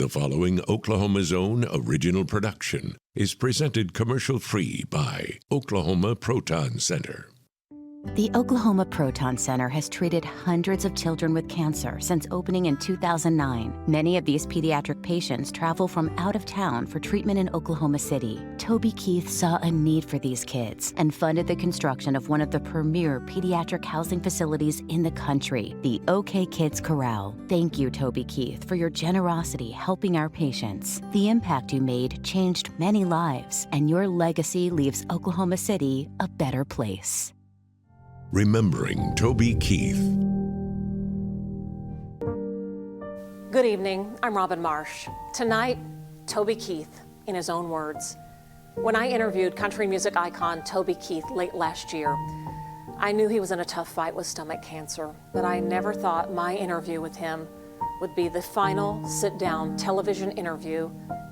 The following Oklahoma's Own original production is presented commercial-free by Oklahoma Proton Center. The Oklahoma Proton Center has treated hundreds of children with cancer since opening in 2009. Many of these pediatric patients travel from out of town for treatment in Oklahoma City. Toby Keith saw a need for these kids and funded the construction of one of the premier pediatric housing facilities in the country, the OK Kids Corral. Thank you, Toby Keith, for your generosity helping our patients. The impact you made changed many lives, and your legacy leaves Oklahoma City a better place. Remembering Toby Keith. Good evening, I'm Robin Marsh. Tonight, Toby Keith, in his own words. When I interviewed country music icon Toby Keith late last year, I knew he was in a tough fight with stomach cancer, but I never thought my interview with him would be the final sit-down television interview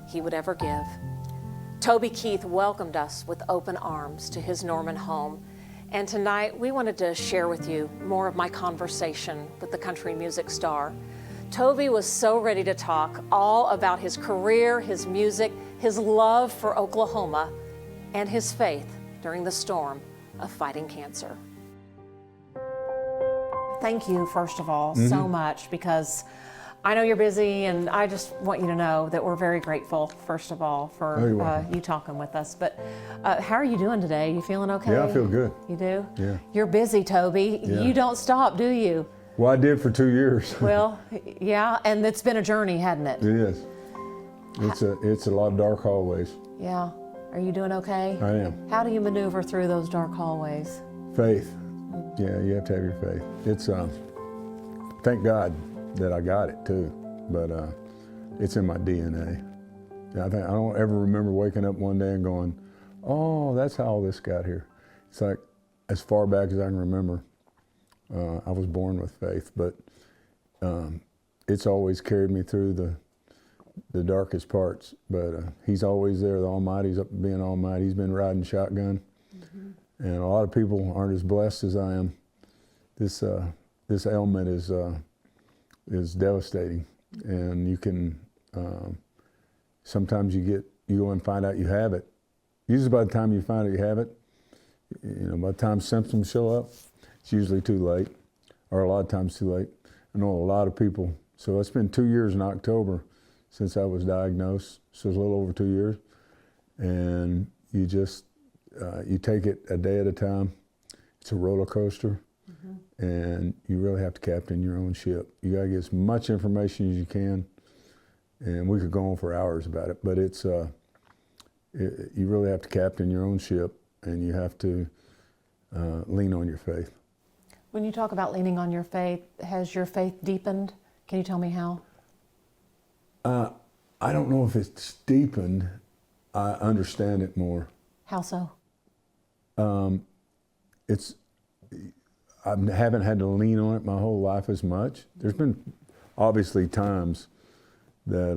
he would ever give. Toby Keith welcomed us with open arms to his Norman home. And tonight, we wanted to share with you more of my conversation with the country music star. Toby was so ready to talk all about his career, his music, his love for Oklahoma, and his faith during the storm of fighting cancer. Thank you, first of all, so much, because I know you're busy, and I just want you to know that we're very grateful, first of all, for you talking with us. But how are you doing today? You feeling okay? Yeah, I feel good. You do? Yeah. You're busy, Toby. Yeah. You don't stop, do you? Well, I did for 2 years. Well, yeah, and it's been a journey, hadn't it? It is. It's a lot of dark hallways. Yeah. Are you doing okay? I am. How do you maneuver through those dark hallways? Faith. Yeah, you have to have your faith. It's, thank God that I got it too, but it's in my DNA. I don't ever remember waking up one day and going, oh, that's how all this got here. It's like, as far back as I can remember, I was born with faith, but it's always carried me through the darkest parts. But he's always there, the Almighty's up being Almighty. He's been riding shotgun, and a lot of people aren't as blessed as I am. This ailment is devastating, and you can sometimes you go and find out you have it. Usually by the time you find out you have it, by the time symptoms show up, it's usually too late, or a lot of times too late. I know a lot of people, so it's been 2 years in October since I was diagnosed, so it's a little over 2 years, and you just you take it a day at a time. It's a roller coaster. And you really have to captain your own ship. You gotta get as much information as you can, and we could go on for hours about it, but it's, you really have to captain your own ship, and you have to lean on your faith. When you talk about leaning on your faith, has your faith deepened? Can you tell me how? I don't know if it's deepened. I understand it more. How so? I haven't had to lean on it my whole life as much. There's been obviously times that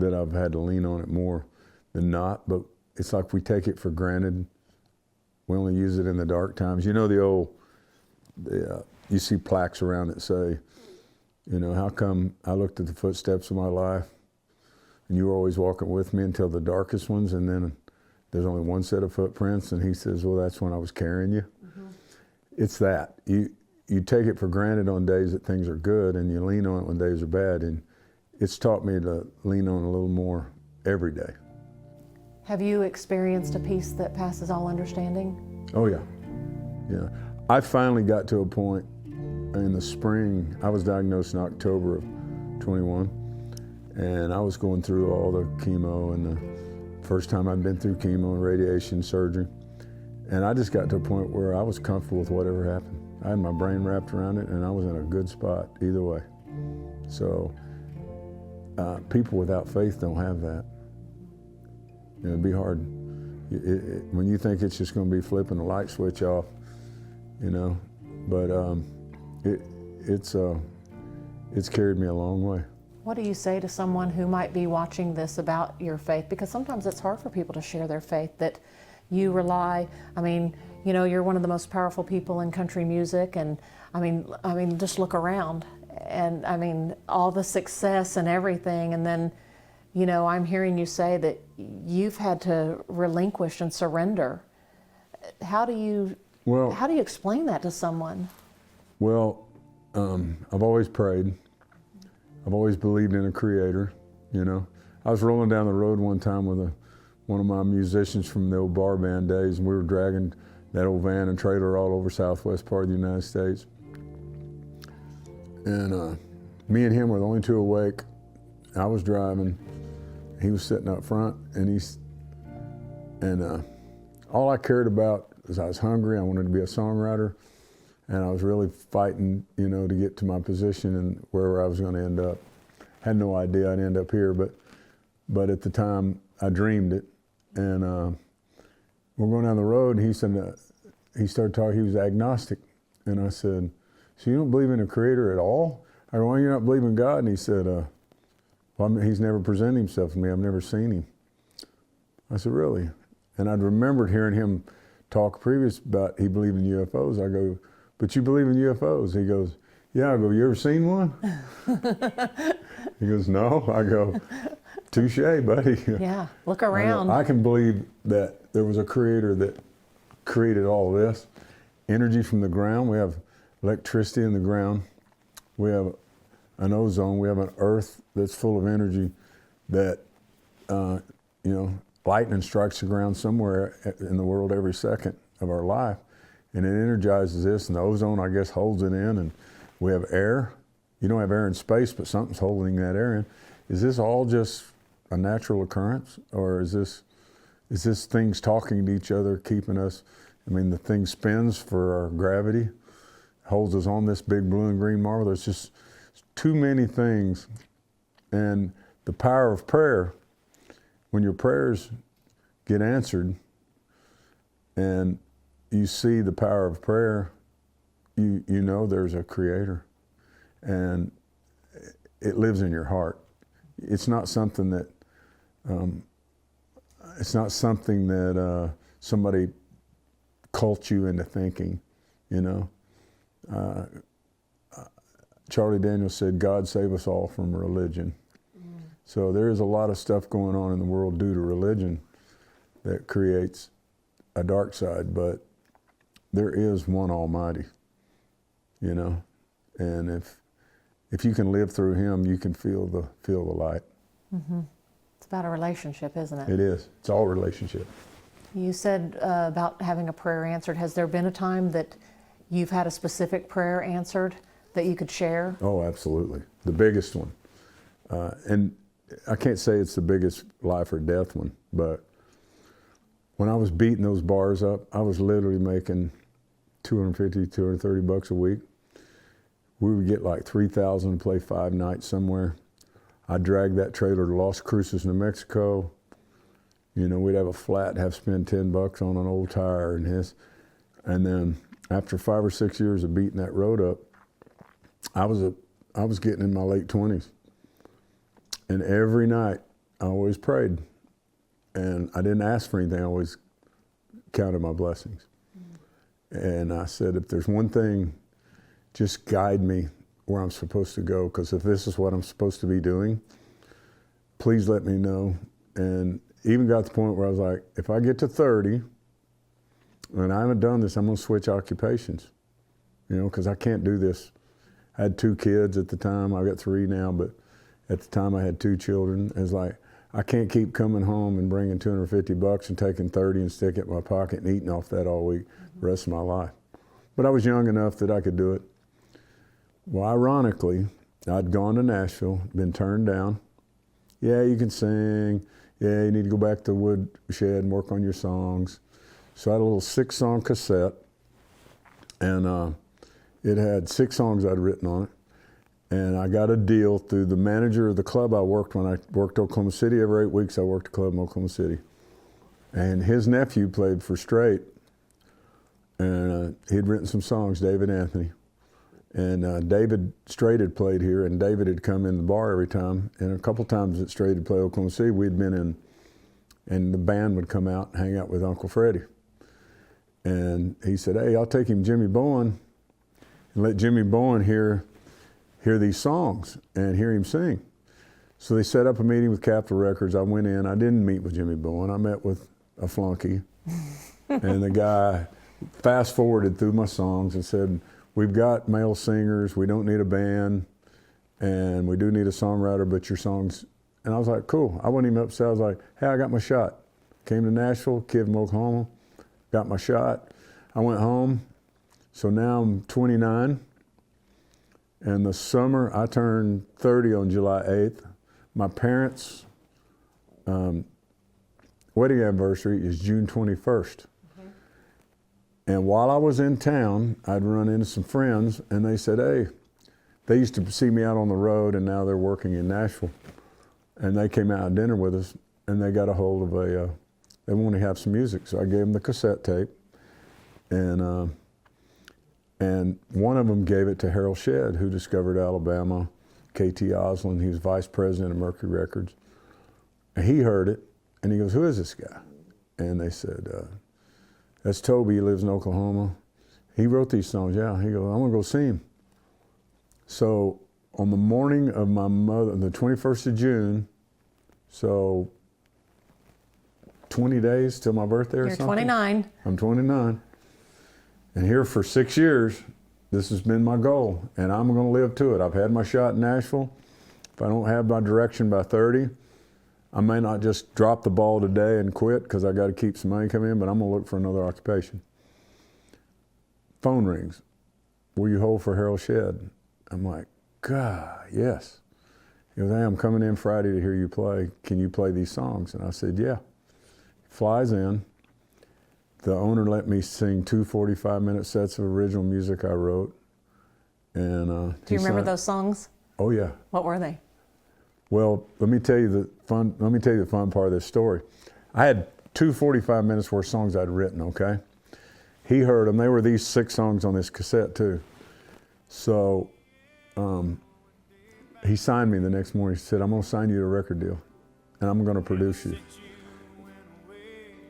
I've had to lean on it more than not, but it's like we take it for granted. We only use it in the dark times. You know you see plaques around that say, how come I looked at the footsteps of my life and you were always walking with me until the darkest ones, and then there's only one set of footprints, and he says, well, that's when I was carrying you. It's that. You take it for granted on days that things are good, and you lean on it when days are bad, and it's taught me to lean on it a little more every day. Have you experienced a peace that passes all understanding? Oh yeah, yeah. I finally got to a point in the spring. I was diagnosed in October of 21, and I was going through all the chemo, and the first time I'd been through chemo and radiation surgery. And I just got to a point where I was comfortable with whatever happened. I had my brain wrapped around it, and I was in a good spot either way. So people without faith don't have that. It'd be hard. When you think it's just going to be flipping the light switch off, but it's carried me a long way. What do you say to someone who might be watching this about your faith? Because sometimes it's hard for people to share their faith, that you rely, you're one of the most powerful people in country music, and I mean, just look around. and I mean, all the success and everything, and then, you know, I'm hearing you say that you've had to relinquish and surrender. How do you explain that to someone? Well, I've always prayed. I've always believed in a creator, you know. I was rolling down the road one time with one of my musicians from the old bar band days, and we were dragging that old van and trailer all over southwest part of the United States. And me and him were the only two awake. I was driving, he was sitting up front, and all I cared about was I was hungry, I wanted to be a songwriter, and I was really fighting, you know, to get to my position and wherever I was going to end up. Had no idea I'd end up here, but at the time I dreamed it. And we're going down the road, and he said, he started talking, he was agnostic. And I said, so you don't believe in a creator at all? I go, why do you not believe in God? And he said, well, I mean, he's never presented himself to me, I've never seen him. I said, really? And I'd remembered hearing him talk previous about he believed in UFOs. I go, but you believe in UFOs? He goes, yeah. I go, you ever seen one? He goes, no. I go, touche, buddy. Yeah, look around. I can believe that there was a creator that created all of this. Energy from the ground, we have electricity in the ground. We have an ozone, we have an earth that's full of energy that, you know, lightning strikes the ground somewhere in the world every second of our life. And it energizes this, and the ozone, I guess, holds it in. And we have air. You don't have air in space, but something's holding that air in. Is this all just a natural occurrence, or is this things talking to each other, keeping us? I mean, the thing spins for our gravity, holds us on this big blue and green marble. There's just too many things. And the power of prayer, when your prayers get answered and you see the power of prayer, you know there's a creator, and it lives in your heart. It's not something that somebody cult you into thinking, you know. Charlie Daniels said, God save us all from religion. So there is a lot of stuff going on in the world due to religion that creates a dark side, but there is one Almighty, you know, and if you can live through Him, you can feel the light. Mm-hmm. It's about a relationship, isn't it? It is. It's all relationship. You said about having a prayer answered. Has there been a time that you've had a specific prayer answered that you could share? Oh, absolutely. The biggest one. And I can't say it's the biggest life or death one, but when I was beating those bars up, I was literally making $250, $230 a week. We would get like 3,000 to play 5 nights somewhere. I'd drag that trailer to Las Cruces, New Mexico. You know, we'd have a flat, have spend $10 on an old tire and his. And then after 5 or 6 years of beating that road up, I was getting in my late 20s. And every night I always prayed. And I didn't ask for anything, I always counted my blessings. And I said, if there's one thing, just guide me where I'm supposed to go, because if this is what I'm supposed to be doing, please let me know. And even got to the point where I was like, if I get to 30 and I haven't done this, I'm gonna switch occupations, you know, because I can't do this. I had 2 kids at the time, I've got 3 now, but at the time I had 2 children. It was like, I can't keep coming home and bringing $250 and taking 30 and sticking it in my pocket and eating off that all week, the rest of my life. But I was young enough that I could do it. Well, ironically, I'd gone to Nashville, been turned down. Yeah, you can sing. Yeah, you need to go back to the woodshed and work on your songs. So I had a little 6-song cassette, and it had 6 songs I'd written on it. And I got a deal through the manager of the club I worked when I worked Oklahoma City. Every 8 weeks I worked a club in Oklahoma City. And his nephew played for Straight. And he'd written some songs, David Anthony. And David Straight had played here, and David had come in the bar every time. And a couple times that Straight had played Oklahoma City, we'd been in, and the band would come out and hang out with Uncle Freddie. And he said, hey, I'll take him Jimmy Bowen and let Jimmy Bowen hear hear these songs and hear him sing. So they set up a meeting with Capitol Records. I went in. I didn't meet with Jimmy Bowen. I met with a flunky. And the guy fast forwarded through my songs and said, we've got male singers. We don't need a band. And we do need a songwriter, but your songs. And I was like, cool. I wasn't even upset. I was like, hey, I got my shot. Came to Nashville, kid from Oklahoma, got my shot. I went home. So now I'm 29. And the summer, I turned 30 on July 8th. My parents' wedding anniversary is June 21st. And while I was in town, I'd run into some friends, and they said, hey, they used to see me out on the road, and now they're working in Nashville. And they came out to dinner with us, and they got a hold of they wanted to have some music. So I gave them the cassette tape, and one of them gave it to Harold Shedd, who discovered Alabama, KT Oslin. He was vice president of Mercury Records. And he heard it, and he goes, who is this guy? And they said, that's Toby, he lives in Oklahoma. He wrote these songs, yeah. He goes, I'm gonna go see him. So on the morning of my mother, the 21st of June, so 20 days till my birthday or something? You're 29. I'm 29. And here for 6 years, this has been my goal, and I'm gonna live to it. I've had my shot in Nashville. If I don't have my direction by 30, I may not just drop the ball today and quit because I got to keep some money coming in, but I'm going to look for another occupation. Phone rings. Will you hold for Harold Shedd? I'm like, God, yes. He goes, hey, I'm coming in Friday to hear you play. Can you play these songs? And I said, yeah. Flies in. The owner let me sing 2 45-minute sets of original music I wrote. And do you remember those songs? Oh, yeah. What were they? Well, let me tell you the fun part of this story. I had 2 45 minutes worth of songs I'd written, okay? He heard them. They were these 6 songs on this cassette, too. So he signed me the next morning. He said, I'm going to sign you to a record deal, and I'm going to produce you.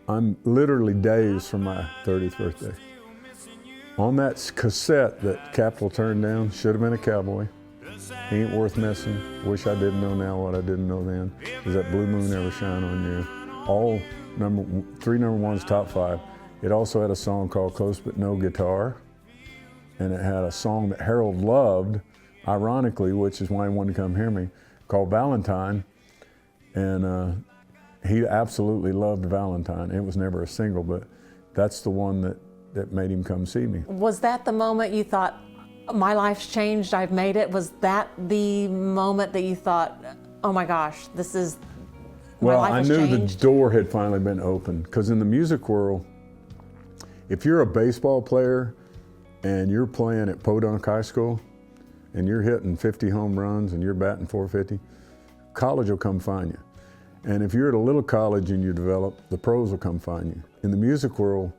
I'm literally days from my 30th birthday. On that cassette that Capitol turned down, should have been a cowboy. He ain't worth missing. Wish I didn't know now what I didn't know then. Does that blue moon ever shine on you? All 3 number ones, top 5. It also had a song called Close But No Guitar. And it had a song that Harold loved, ironically, which is why he wanted to come hear me, called Valentine. And he absolutely loved Valentine. It was never a single, but that's the one that made him come see me. Was that the moment you thought, my life's changed, I've made it? Was that the moment that you thought, oh my gosh, this is, my life has changed? Well, I knew the door had finally been opened, because in the music world, if you're a baseball player and you're playing at Podunk High School and you're hitting 50 home runs and you're batting 450, college will come find you. And if you're at a little college and you develop, the pros will come find you. In the music world,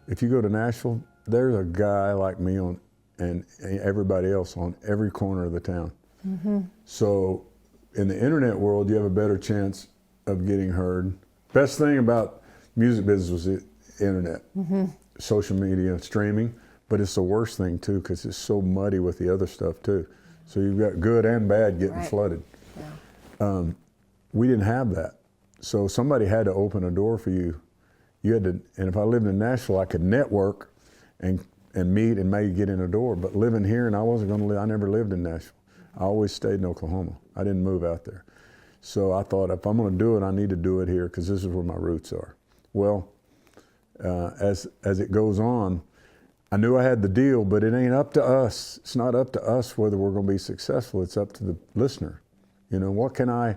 if you go to Nashville, there's a guy like me and everybody else on every corner of the town. Mm-hmm. So in the internet world, you have a better chance of getting heard. Best thing about music business was the internet, social media, streaming, but it's the worst thing too, because it's so muddy with the other stuff too. So you've got good and bad getting flooded. Yeah. We didn't have that. So somebody had to open a door for you. You had to, and if I lived in Nashville, I could network and meet and maybe get in a door. But living here, and I wasn't going to live, I never lived in Nashville. I always stayed in Oklahoma. I didn't move out there. So I thought, if I'm going to do it, I need to do it here, because this is where my roots are. Well, as it goes on, I knew I had the deal, but it ain't up to us. It's not up to us whether we're going to be successful. It's up to the listener. You know, what can I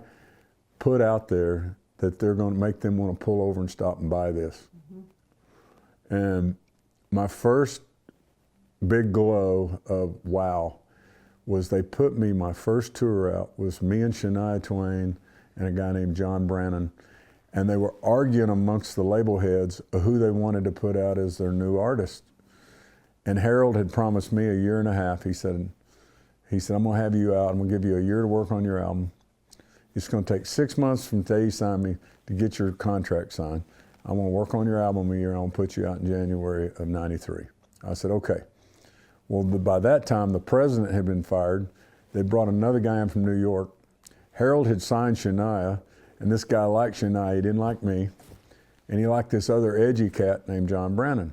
put out there that they're going to make them want to pull over and stop and buy this? Mm-hmm. And my first big glow of wow was they put me, my first tour out was me and Shania Twain and a guy named John Brannon, and they were arguing amongst the label heads of who they wanted to put out as their new artist. And Harold had promised me a year and a half. He said, I'm going to have you out. I'm going to give you a year to work on your album. It's going to take 6 months from the day you sign me to get your contract signed. I'm going to work on your album a year. I'm going to put you out in January of '93. I said, okay. Well, by that time, the president had been fired. They brought another guy in from New York. Harold had signed Shania, and this guy liked Shania. He didn't like me, and he liked this other edgy cat named John Brennan.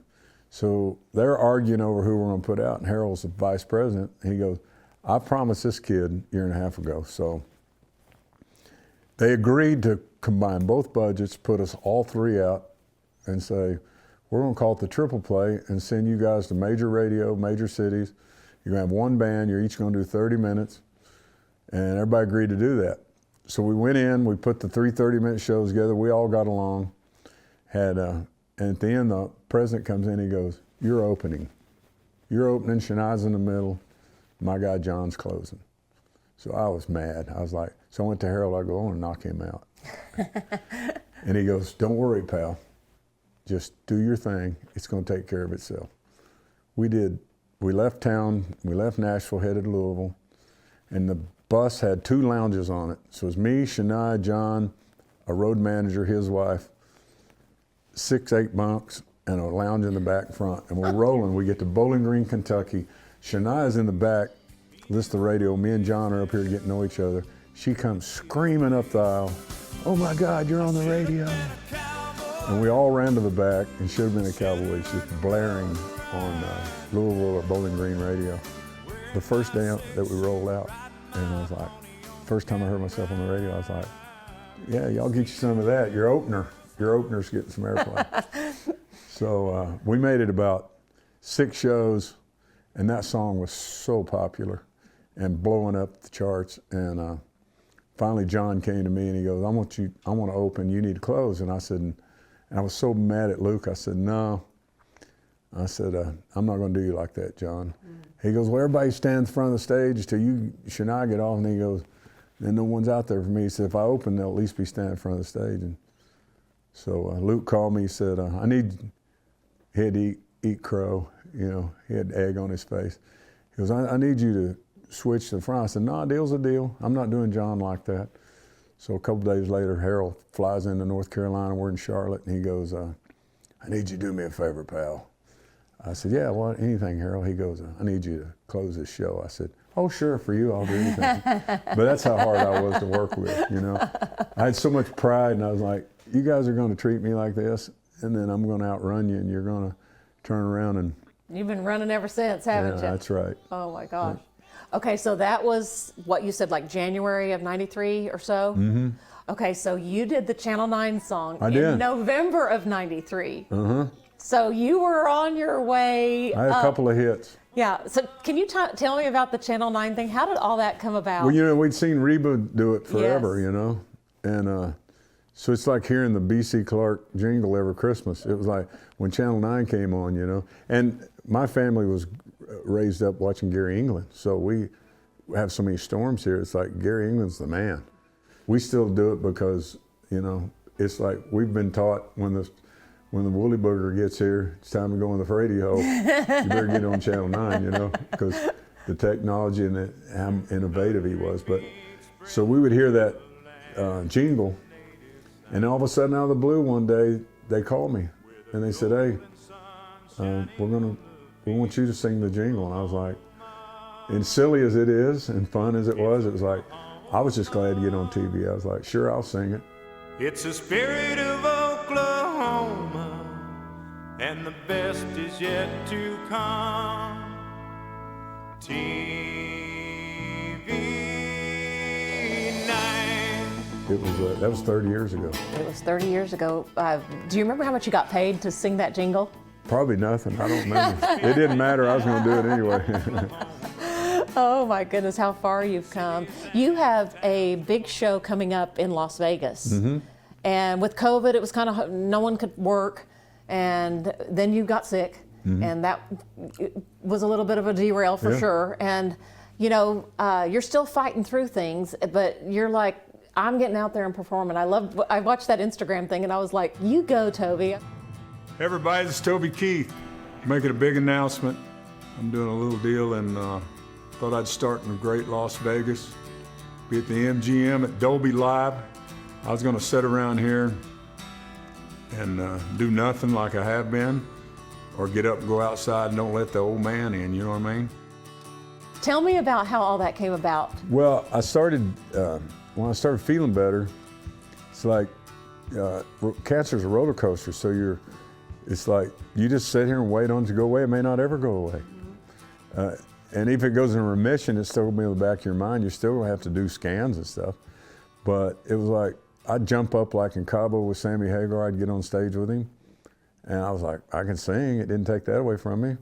So they're arguing over who we're going to put out, and Harold's the vice president. He goes, I promised this kid a year and a half ago. So they agreed to combine both budgets, put us all three out, and say, we're going to call it the Triple Play and send you guys to major radio, major cities. You're going to have one band. You're each going to do 30 minutes. And everybody agreed to do that. So we went in. We put the 3 30-minute shows together. We all got along. And at the end, the president comes in. He goes, you're opening. You're opening. Shania's in the middle. My guy John's closing. So I was mad. I was like, so I went to Harold. I go, I want to knock him out. And he goes, don't worry, pal. Just do your thing. It's going to take care of itself. We did. We left town. We left Nashville, headed to Louisville. And the bus had 2 lounges on it. So it was me, Shania, John, a road manager, his wife, 6, 8 bunks, and a lounge in the back front. And we're rolling. We get to Bowling Green, Kentucky. Shania's in the back, listen to the radio. Me and John are up here getting to know each other. She comes screaming up the aisle, oh my God, you're on the radio. And we all ran to the back, and should have been a cowboy. She's blaring on Louisville or Bowling Green radio. The first day that we rolled out, and I was like, first time I heard myself on the radio, I was like, yeah, y'all get you some of that. Your opener's getting some airplay. So we made it about 6 shows, and that song was so popular and blowing up the charts. And finally John came to me and he goes, I want to open, you need to close. And I said, and I was so mad at Luke, I said, no. I said, I'm not going to do you like that, John. He goes, well, everybody stands in front of the stage till you, Shania, get off. And he goes, then no one's out there for me. He said, if I open, they'll at least be standing in front of the stage. And so Luke called me, he said, he had to eat crow, you know, he had egg on his face. He goes, I need you to switch to the front. I said, no, a deal's a deal. I'm not doing John like that. So a couple days later, Harold flies into North Carolina. We're in Charlotte, and he goes, I need you to do me a favor, pal. I said, yeah, well, anything, Harold. He goes, I need you to close this show. I said, oh, sure, for you, I'll do anything. But that's how hard I was to work with, you know. I had so much pride, and I was like, you guys are going to treat me like this, and then I'm going to outrun you, and you're going to turn around and... You've been running ever since, haven't you? Yeah, that's right. Oh, my gosh. Okay, so that was what you said, like January of '93 or so? Mm-hmm. Okay, so you did the Channel 9 song in November of '93. Uh-huh. So you were on your way. I had a couple of hits. Yeah, so can you tell me about the Channel 9 thing? How did all that come about? Well, you know, we'd seen Reba do it forever, Yes. you know, and so it's like hearing the B.C. Clark jingle every Christmas. It was like when Channel 9 came on, you know, and my family was raised up watching Gary England, so we have so many storms here. It's like Gary England's the man. We still do it because, you know, it's like we've been taught when the woolly booger gets here, it's time to go in the radio. You better get on Channel 9, you know, because the technology and how innovative he was. But so we would hear that jingle, and all of a sudden, out of the blue, one day they called me and they said, "Hey, we want you to sing the jingle." And I was like, and silly as it is and fun as it was like, I was just glad to get on TV. I was like, sure, I'll sing it. It's the spirit of Oklahoma, and the best is yet to come. TV 9. That was 30 years ago. It was 30 years ago. Do you remember how much you got paid to sing that jingle? Probably nothing. I don't remember. It didn't matter. I was going to do it anyway. Oh my goodness, how far you've come. You have a big show coming up in Las Vegas. Mm-hmm. And with COVID, it was kind of, no one could work. And then you got sick. Mm-hmm. And that was a little bit of a derail for sure. And, you know, you're still fighting through things, but you're like, I'm getting out there and performing. I watched that Instagram thing and I was like, you go, Toby. Hey everybody, this is Toby Keith. Making a big announcement. I'm doing a little deal and thought I'd start in the great Las Vegas, be at the MGM at Dolby Live. I was gonna sit around here and do nothing like I have been, or get up and go outside and don't let the old man in, you know what I mean? Tell me about how all that came about. Well, I started, when I started feeling better, it's like, cancer's a roller coaster, so it's like you just sit here and wait on it to go away. It may not ever go away. And if it goes in remission, it's still gonna be in the back of your mind. You're still gonna have to do scans and stuff. But it was like, I'd jump up like in Cabo with Sammy Hagar, I'd get on stage with him. And I was like, I can sing, it didn't take that away from me.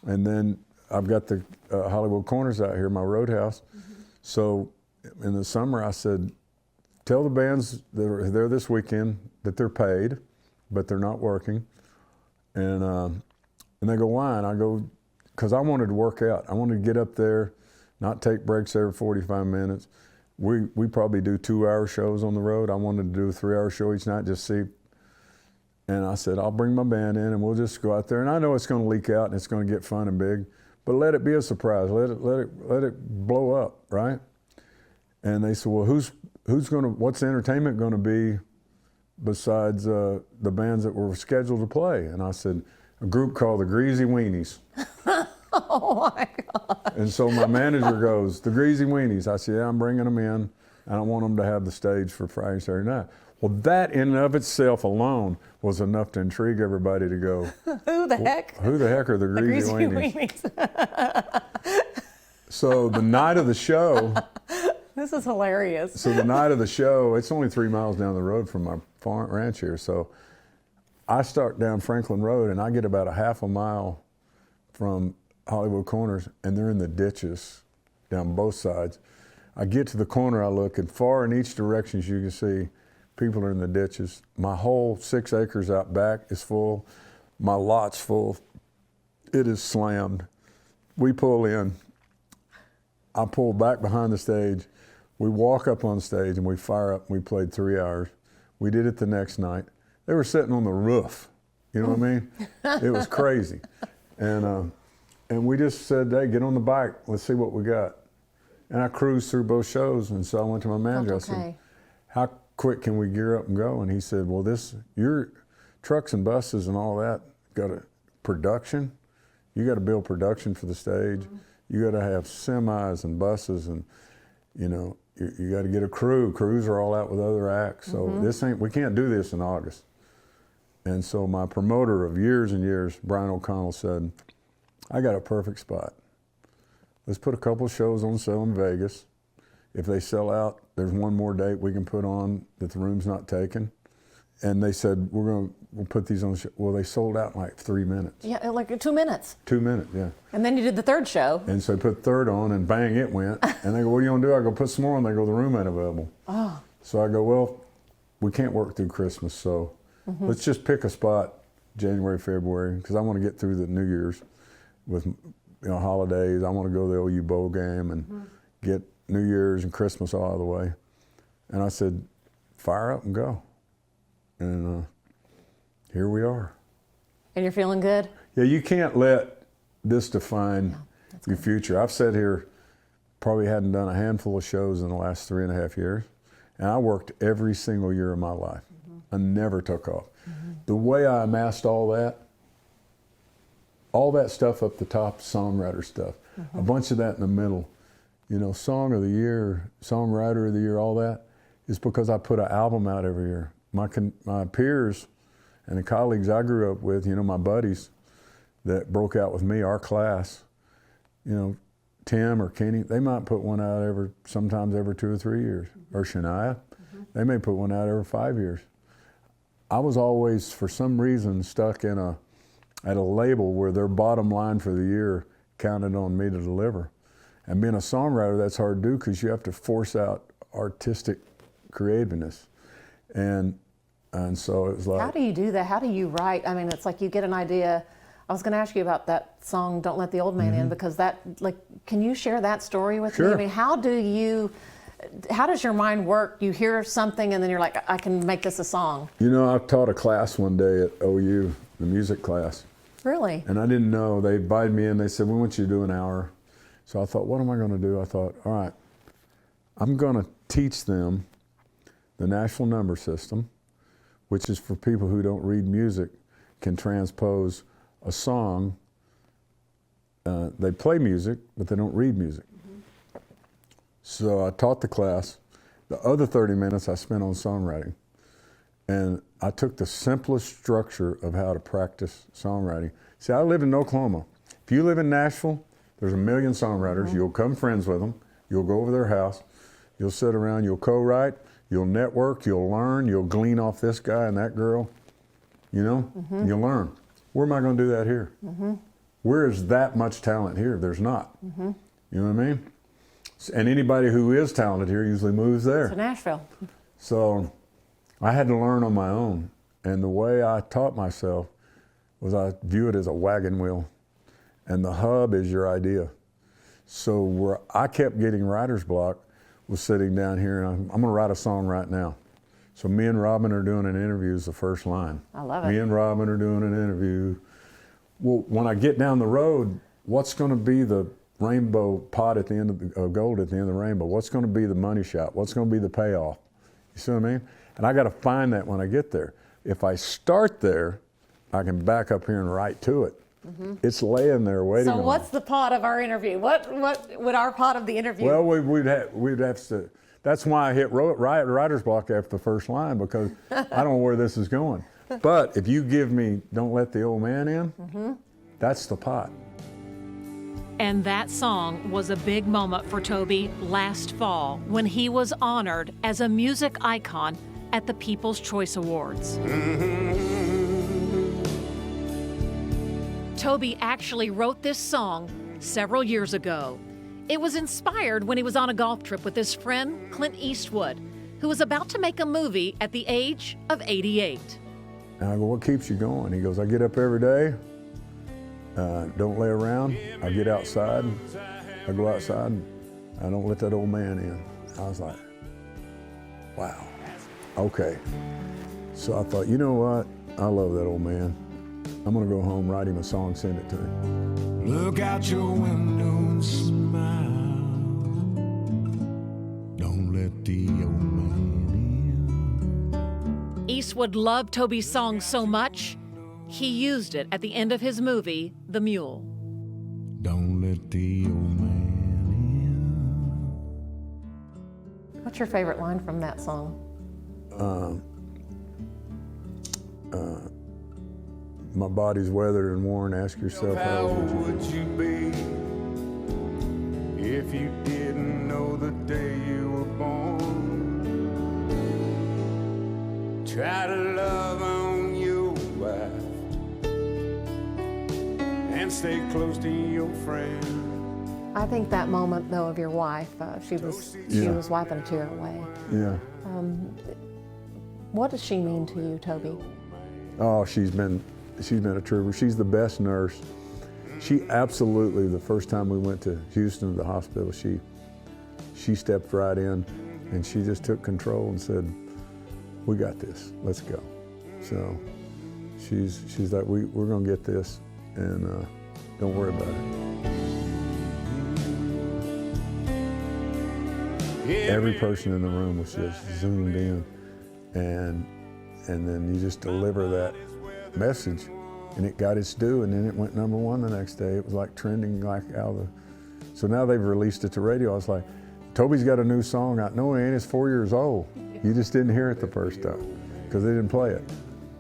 And then I've got the Hollywood Corners out here, my roadhouse. So in the summer I said, tell the bands that are there this weekend that they're paid, but they're not working. And they go, why? And I go, because I wanted to work out. I wanted to get up there, not take breaks every 45 minutes. We probably do 2-hour shows on the road. I wanted to do a 3-hour show each night, just see. And I said, I'll bring my band in and we'll just go out there. And I know it's going to leak out and it's going to get fun and big, but let it be a surprise. Let it blow up, right? And they said, well, what's the entertainment going to be besides the bands that were scheduled to play? And I said, a group called the Greasy Weenies. Oh my God. And so my manager goes, the Greasy Weenies. I said, yeah, I'm bringing them in. I don't want them to have the stage for Friday, Saturday night. Well, that in and of itself alone was enough to intrigue everybody to go, who the heck? Who the heck are the Greasy Weenies? So the night of the show. This is hilarious. So the night of the show, it's only 3 miles down the road from my farm ranch here. So I start down Franklin Road and I get about a half a mile from Hollywood Corners and they're in the ditches down both sides. I get to the corner, I look, and far in each direction, as you can see, people are in the ditches. My whole 6 acres out back is full. My lot's full. It is slammed. We pull in. I pull back behind the stage. We walk up on stage and we fire up. We played 3 hours. We did it the next night. They were sitting on the roof. You know what I mean? It was crazy. And we just said, hey, get on the bike. Let's see what we got. And I cruised through both shows. And so I went to my manager. Okay. I said, how quick can we gear up and go? And he said, well, your trucks and buses and all that got a production. You got to build production for the stage. Mm-hmm. You got to have semis and buses and, you know, you got to get a crew. Crews are all out with other acts. So we can't do this in August. And so my promoter of years and years, Brian O'Connell, said, I got a perfect spot. Let's put a couple of shows on sale in Vegas. If they sell out, there's one more date we can put on that the room's not taken. And they said, we'll put these on the show. Well, they sold out in like 3 minutes. Yeah, like 2 minutes. 2 minutes, yeah. And then you did the third show. And so they put the third on and bang, it went. And they go, what are you gonna do? I go, put some more on. They go, the room ain't available. Oh. So I go, well, we can't work through Christmas, so let's just pick a spot January, February, because I want to get through the New Year's with holidays. I want to go to the OU Bowl game and get New Year's and Christmas all out of the way. And I said, fire up and go. And here we are. And you're feeling good? Yeah, you can't let this define your future. I've sat here, probably hadn't done a handful of shows in the last 3.5 years. And I worked every single year of my life. I never took off. The way I amassed all that stuff up the top, songwriter stuff, a bunch of that in the middle, Song of the Year, Songwriter of the Year, all that, is because I put an album out every year. My peers and the colleagues I grew up with, my buddies that broke out with me, our class, Tim or Kenny, they might put one out sometimes every 2 or 3 years. Or Shania, they may put one out every 5 years. I was always, for some reason, stuck at a label where their bottom line for the year counted on me to deliver. And being a songwriter, that's hard to do because you have to force out artistic creativeness. And so it was like... How do you do that? How do you write? I mean, it's like you get an idea. I was going to ask you about that song, Don't Let the Old Man In, because can you share that story with me? I mean, how does your mind work? You hear something and then you're like, I can make this a song. I taught a class one day at OU, the music class. Really? And I didn't know. They invited me in. They said, we want you to do an hour. So I thought, what am I going to do? I thought, all right, I'm going to teach them the National Number System, which is for people who don't read music, can transpose a song they play music, but they don't read music. So I taught the class. The other 30 minutes I spent on songwriting. And I took the simplest structure of how to practice songwriting. See, I live in Oklahoma. If you live in Nashville, there's a million songwriters. You'll become friends with them. You'll go over their house. You'll sit around, you'll co-write, you'll network, you'll learn, you'll glean off this guy and that girl. You know, you'll learn. Where am I going to do that here? Where is that much talent here? There's not. You know what I mean? And anybody who is talented here usually moves there. To Nashville. So I had to learn on my own. And the way I taught myself was I view it as a wagon wheel. And the hub is your idea. So where I kept getting writer's block was sitting down here, and I'm going to write a song right now. So me and Robin are doing an interview is the first line. I love it. Me and Robin are doing an interview. Well, when I get down the road, what's going to be the rainbow pot at the end of the gold at the end of the rainbow? What's going to be the money shot? What's going to be the payoff? You see what I mean? And I got to find that when I get there. If I start there, I can back up here and write to it. It's laying there waiting. So what's the pot of our interview? What would our pot of the interview? Well, we'd have to. That's why I hit writer's block after the first line, because I don't know where this is going. But if you give me "Don't Let the Old Man In," that's the pot. And that song was a big moment for Toby last fall when he was honored as a music icon at the People's Choice Awards. Toby actually wrote this song several years ago. It was inspired when he was on a golf trip with his friend Clint Eastwood, who was about to make a movie at the age of 88. And I go, "What keeps you going?" He goes, "I get up every day, don't lay around. I get outside, I go outside, I don't let that old man in." I was like, wow, okay. So I thought, you know what? I love that old man. I'm gonna go home, write him a song, send it to him. Look out your window and smile. Don't let the old man in. Eastwood loved Toby's song so much, he used it at the end of his movie, The Mule. Don't let the old man What's your favorite line from that song? My body's weathered and worn. Ask in. yourself, How how old would you be if you didn't know the day you were born? Try to love on your wife and stay close to your friend. I think that moment, though, of your wife, she was wiping a tear away. Yeah. What does she mean to you, Toby? Oh, she's been a trooper. She's the best nurse. She absolutely, the first time we went to Houston, the hospital, she stepped right in and she just took control and said, "We got this, let's go." So she's like, we're gonna get this, and don't worry about it. Every person in the room was just zoomed in, and then you just deliver that message, and it got its due, and then it went #1 the next day. It was like trending like out of the. So now they've released it to radio. I was like, Toby's got a new song out. No, he ain't. It's 4 years old. You just didn't hear it the first time because they didn't play it.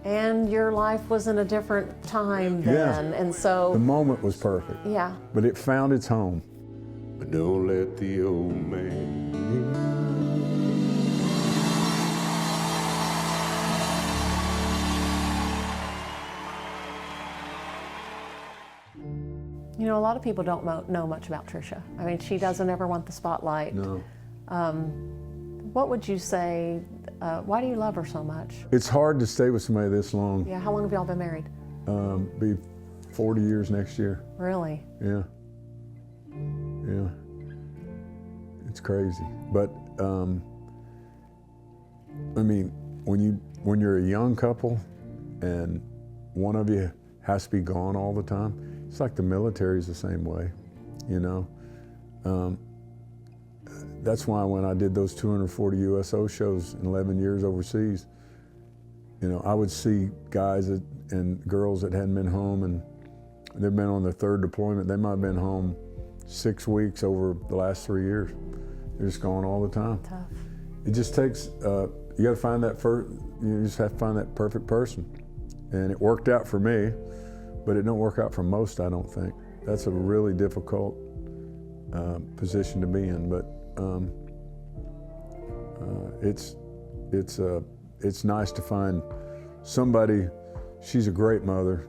And your life was in a different time then, and so. The moment was perfect. Yeah. But it found its home. But don't let the old man in. You know, a lot of people don't know much about Trisha. I mean, she doesn't ever want the spotlight. No. What would you say, why do you love her so much? It's hard to stay with somebody this long. Yeah, how long have y'all been married? Be 40 years next year. Really? Yeah. Yeah. It's crazy. But, I mean, when you're a young couple and one of you has to be gone all the time, it's like the military's the same way, you know? That's why when I did those 240 USO shows in 11 years overseas, you know, I would see guys and girls that hadn't been home in They've been on their 3rd deployment. They might have been home 6 weeks over the last 3 years. They're just gone all the time. Tough. It just takes, you got to find that you just have to find that perfect person. And it worked out for me, but it don't work out for most, I don't think. That's a really difficult position to be in, but it's nice to find somebody. She's a great mother.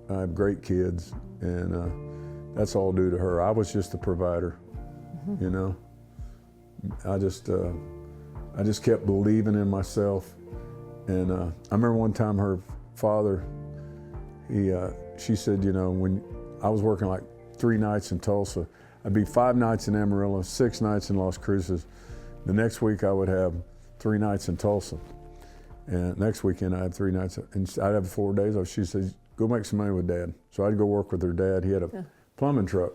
I have great kids, and that's all due to her. I was just the provider, you know. I just kept believing in myself, and I remember one time her father, she said, you know, when I was working like 3 nights in Tulsa, I'd be 5 nights in Amarillo, 6 nights in Las Cruces. The next week I would have 3 nights in Tulsa. And next weekend I had 3 nights, and I'd have 4 days off. She said, go make some money with Dad. So I'd go work with her dad. He had a plumbing truck.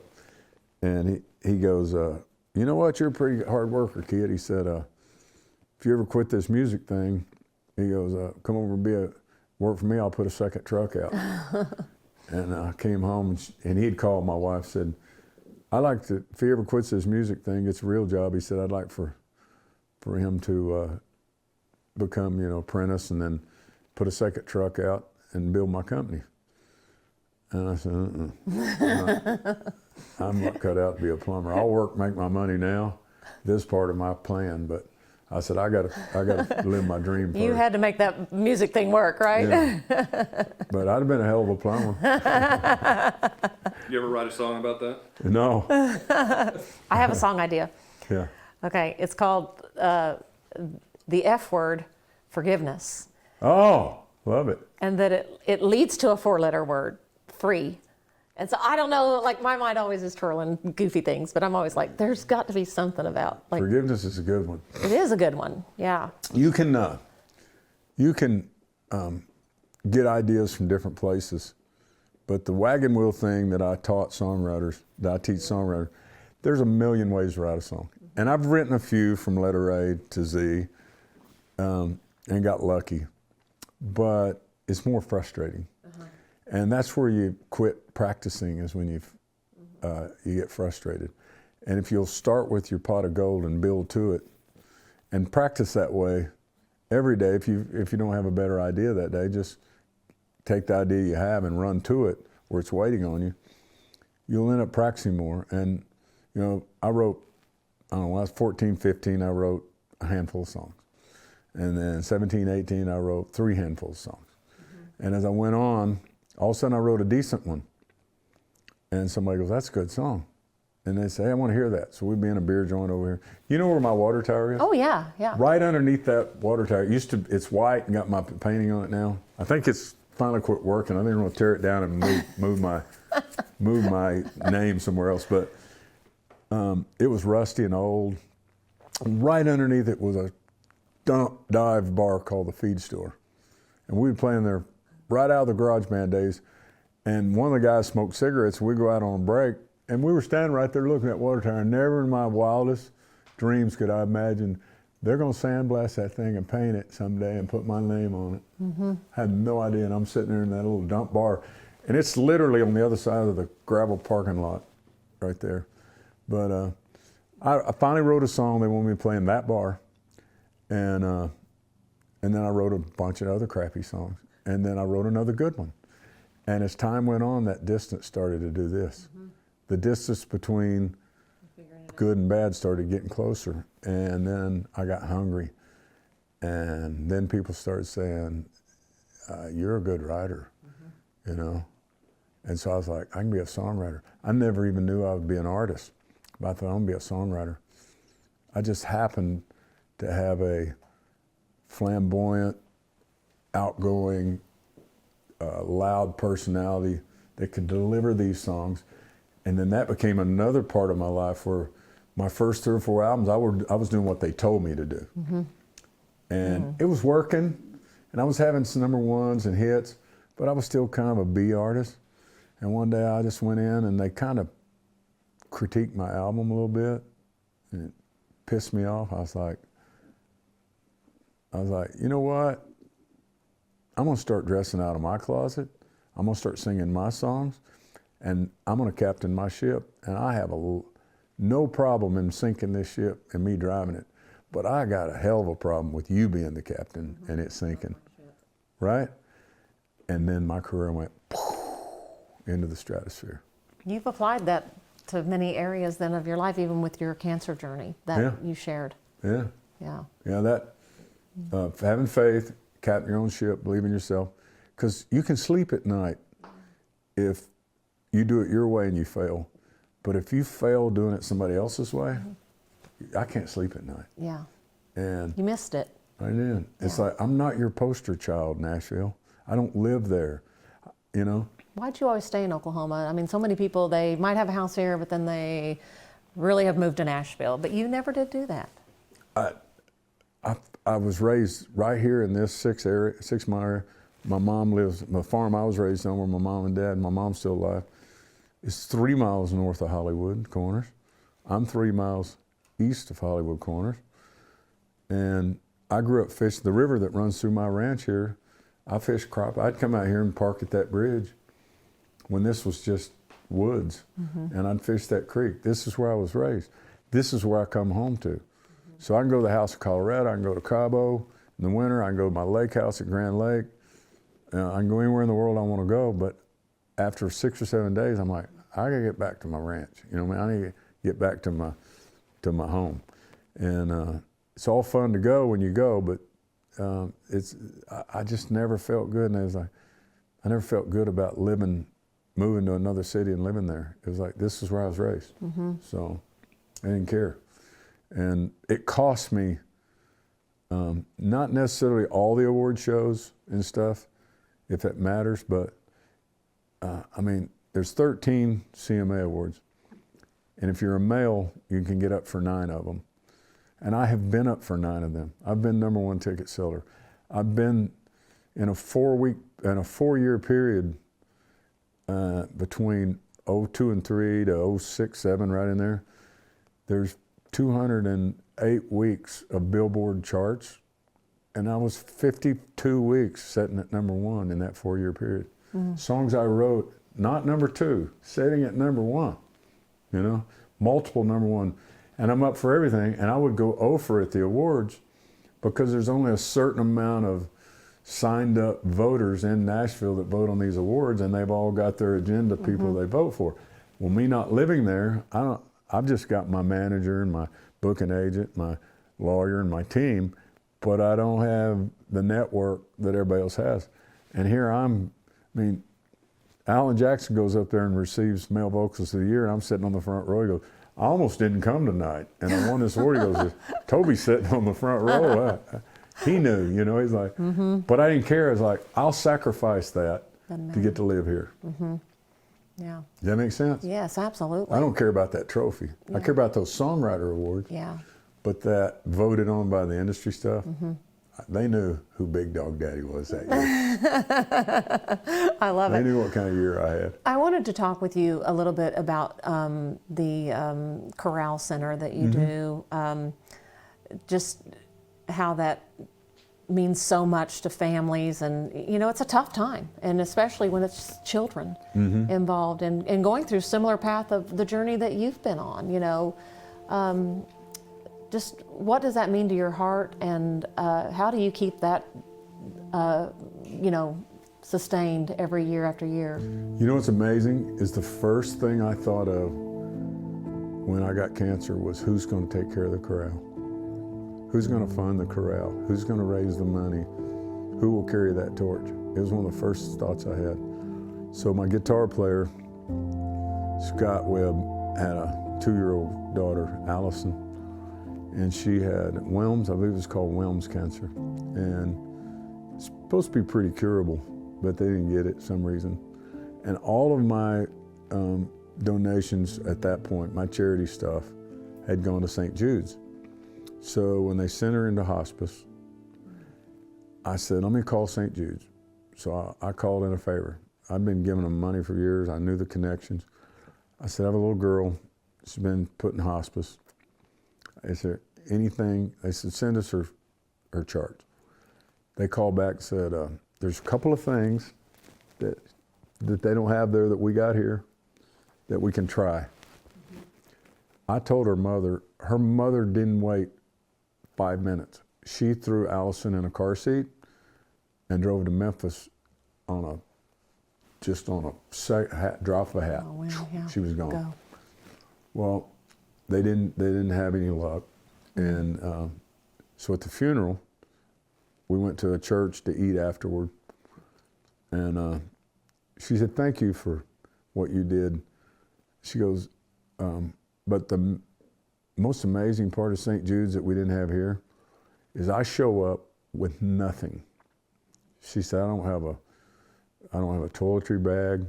And he goes, you know what, you're a pretty hard worker, kid. He said, if you ever quit this music thing, he goes, come over and work for me, I'll put a 2nd truck out. And I came home, and he'd called my wife, said, if he ever quits this music thing, it's a real job. He said, I'd like for him to become, you know, apprentice and then put a 2nd truck out and build my company. And I said, I'm not cut out to be a plumber. I'll work, make my money now. This part of my plan, but I said, I gotta live my dream first. You had to make that music thing work, right? Yeah. But I'd have been a hell of a plumber. You ever write a song about that? No. I have a song idea. Yeah. Okay, it's called The F Word, Forgiveness. Oh, love it. And that it leads to a 4-letter word, free. And so I don't know, like my mind always is twirling goofy things, but I'm always like, there's got to be something about, like. Forgiveness is a good one. It is a good one, yeah. You can get ideas from different places, but the wagon wheel thing that I teach songwriters, there's a million ways to write a song. And I've written a few from letter A to Z and got lucky, but it's more frustrating. And that's where you quit practicing, is when you get frustrated. And if you'll start with your pot of gold and build to it and practice that way every day, if you don't have a better idea that day, just take the idea you have and run to it where it's waiting on you. You'll end up practicing more. And, you know, I wrote, I don't know, when I was 14, 15, I wrote a handful of songs. And then 17, 18, I wrote 3 handfuls of songs. And as I went on, all of a sudden I wrote a decent one. And somebody goes, that's a good song. And they say, hey, I want to hear that. So we'd be in a beer joint over here. You know where my water tower is? Oh, yeah, yeah. Right underneath that water tower. It's white and got my painting on it now. I think it's finally quit working. I think I'm going to tear it down and move my name somewhere else. But it was rusty and old. Right underneath it was a dive bar called the Feed Store. And we'd be playing there right out of the garage band days. And one of the guys smoked cigarettes. We'd go out on a break. And we were standing right there looking at water tower. Never in my wildest dreams could I imagine they're going to sandblast that thing and paint it someday and put my name on it. Had no idea. And I'm sitting there in that little dump bar. And it's literally on the other side of the gravel parking lot right there. But I finally wrote a song they wanted me to play in that bar. And then I wrote a bunch of other crappy songs. And then I wrote another good one. And as time went on, that distance started to do this. The distance between good and bad started getting closer. And then I got hungry. And then people started saying, you're a good writer, you know? And so I was like, I can be a songwriter. I never even knew I would be an artist, but I thought I'm gonna be a songwriter. I just happened to have a flamboyant, outgoing, loud personality that could deliver these songs. And then that became another part of my life where my first 3 or 4 albums, I was doing what they told me to do. And it was working, and I was having some number ones and hits, but I was still kind of a B artist. And one day I just went in and they kind of critiqued my album a little bit, and it pissed me off. I was like, you know what? I'm gonna start dressing out of my closet. I'm gonna start singing my songs. and I'm going to captain my ship, and I have no problem in sinking this ship and me driving it, but I got a hell of a problem with you being the captain and it sinking, right? And then my career went into the stratosphere. You've applied that to many areas then of your life, even with your cancer journey that you shared. Yeah. Yeah. Yeah, that having faith, captain your own ship, believe in yourself, because you can sleep at night if you do it your way and you fail. But if you fail doing it somebody else's way, I can't sleep at night. Yeah. And you missed it. I did. It's like, I'm not your poster child, Nashville. I don't live there, you know? Why'd you always stay in Oklahoma? I mean, so many people, they might have a house here, but then they really have moved to Nashville. But you never did do that. I was raised right here in this 6 mile area. My mom lives, the farm I was raised on where my mom and dad, my mom's still alive, is 3 miles north of Hollywood Corners. I'm 3 miles east of Hollywood Corners. And I grew up fishing the river that runs through my ranch here. I fished crappie. I'd come out here and park at that bridge when this was just woods, and I'd fish that creek. This is where I was raised. This is where I come home to. So I can go to the house of Colorado, I can go to Cabo in the winter, I can go to my lake house at Grand Lake. I can go anywhere in the world I want to go, but after 6 or 7 days, I'm like, I gotta get back to my ranch. You know what I mean? I need to get back to my home. And it's all fun to go when you go, but I just never felt good. And it was like, I never felt good about moving to another city and living there. It was like, this is where I was raised. So I didn't care. And it cost me, not necessarily all the award shows and stuff, if that matters, but I mean, there's 13 CMA awards. And if you're a male, you can get up for 9 of them. And I have been up for 9 of them. I've been #1 ticket seller. I've been in a 4-year period between 02 and 3 to 06, 07, right in there. There's 208 weeks of Billboard charts, and I was 52 weeks sitting at #1 in that 4-year period. Songs I wrote, not #2, sitting at #1, you know, multiple #1. And I'm up for everything, and I would go over at the awards because there's only a certain amount of signed up voters in Nashville that vote on these awards, and they've all got their agenda people they vote for. Well, me not living there, I've just got my manager and my booking agent, my lawyer and my team, but I don't have the network that everybody else has. And here I mean, Alan Jackson goes up there and receives Male Vocalist of the Year, and I'm sitting on the front row. He goes, I almost didn't come tonight, and I won this award. He goes, Toby's sitting on the front row. He knew, you know, he's like, but I didn't care. I was like, I'll sacrifice that to get to live here. Yeah. Does that make sense? Yes, absolutely. I don't care about that trophy. I care about those songwriter awards. Yeah. But that voted on by the industry stuff, they knew who Big Dog Daddy was that year. I love it. They knew what kind of year I had. I wanted to talk with you a little bit about the Corral Center that you do, just how that means so much to families, and you know, it's a tough time, and especially when it's children involved and going through similar path of the journey that you've been on, you know. Just what does that mean to your heart, and how do you keep that, you know, sustained every year after year? You know what's amazing is the first thing I thought of when I got cancer was, who's going to take care of the corral? Who's going to fund the corral? Who's going to raise the money? Who will carry that torch? It was one of the first thoughts I had. So my guitar player, Scott Webb, had a 2-year-old daughter, Allison, and she had Wilms, I believe it was called Wilms cancer. And it's supposed to be pretty curable, but they didn't get it for some reason. And all of my donations at that point, my charity stuff, had gone to St. Jude's. So when they sent her into hospice, I said, let me call St. Jude's. So I called in a favor. I'd been giving them money for years. I knew the connections. I said, I have a little girl. She's been put in hospice. Is there anything? They said, send us her charts. They called back and said, there's a couple of things that they don't have there that we got here. that we can try. I told her mother didn't wait 5 minutes. She threw Allison in a car seat and drove to Memphis on a drop of a hat. Oh, wow, yeah. She was gone. Go. Well, they didn't have any luck, and so at the funeral, we went to a church to eat afterward, and she said, "Thank you for what you did." She goes, "But the most amazing part of St. Jude's that we didn't have here is I show up with nothing." She said, I don't have a toiletry bag.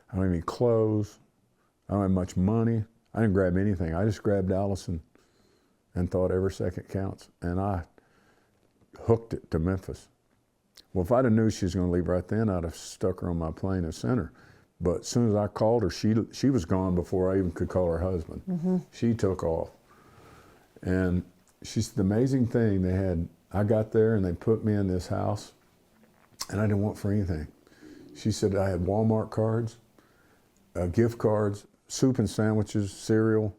I don't have any clothes. I don't have much money. I didn't grab anything. I just grabbed Allison and thought every second counts. And I hooked it to Memphis. Well, if I'd have knew she was going to leave right then, I'd have stuck her on my plane and sent her. But as soon as I called her, she was gone before I even could call her husband. Mm-hmm. She took off. And she said, the amazing thing, I got there and they put me in this house and I didn't want for anything. She said I had Walmart cards, gift cards, soup and sandwiches, cereal,